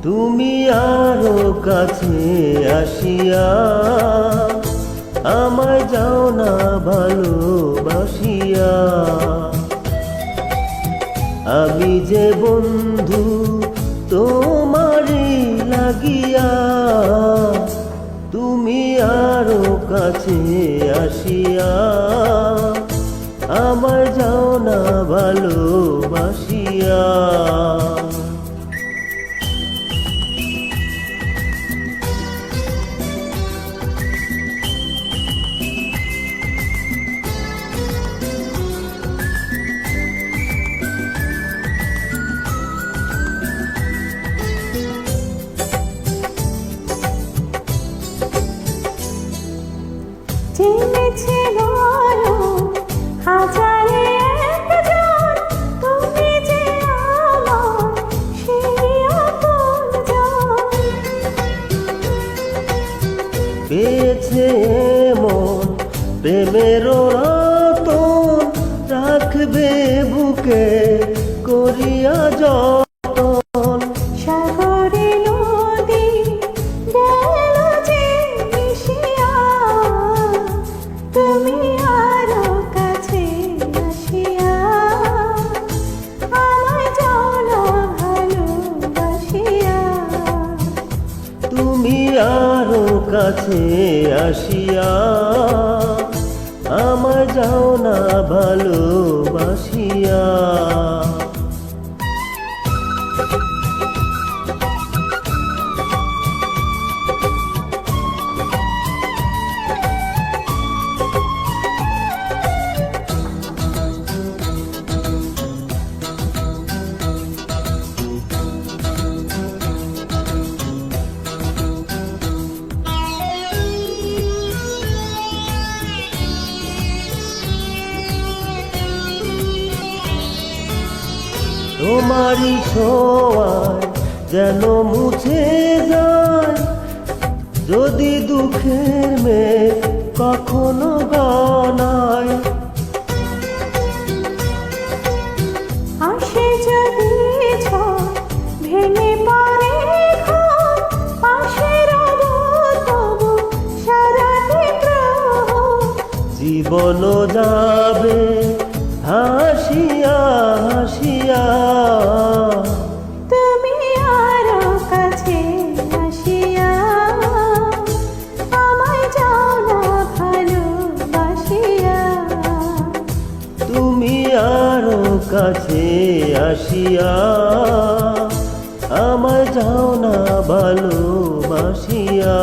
তুমি আরো কাছে আসিয়া আমায় যাও না ভালোবাসিয়া। আমি যে বন্ধু তোমারই লাগিয়া, তুমি আরো কাছে আসিয়া আমায় যাও না ভালোবাসিয়া। জেনেছে বলো হাজারে একজন, তুমি যে আমার সেই আপনজন। পেয়েছে মন প্রেমের রতন, রাখবে বুকে করিয়া যতন। সাগরে নদী গেল যে মিশিয়া, তুমি আরো কাছে আসিয়া আমায় যাও না ভালোবাসিয়া। তুমি আরো কাছে আসিয়া আমায় যাও না ভালোবাসিয়া। তোমারই ছোঁয়ায় যেন মুছে যায় যদি দুঃখের মেঘ কখনো গনায়। আসে যদি ঝড় ভেঙে পড়ে ঘর, পাশে রব তবু সারাটি প্রহর। জীবন যাবে হাসিয়া হাসিয়া, তুমি আরো কাছে আসিয়া আমায় যাও না ভালোবাসিয়া। তুমি আরো কাছে আসিয়া আমায় যাও না ভালোবাসিয়া।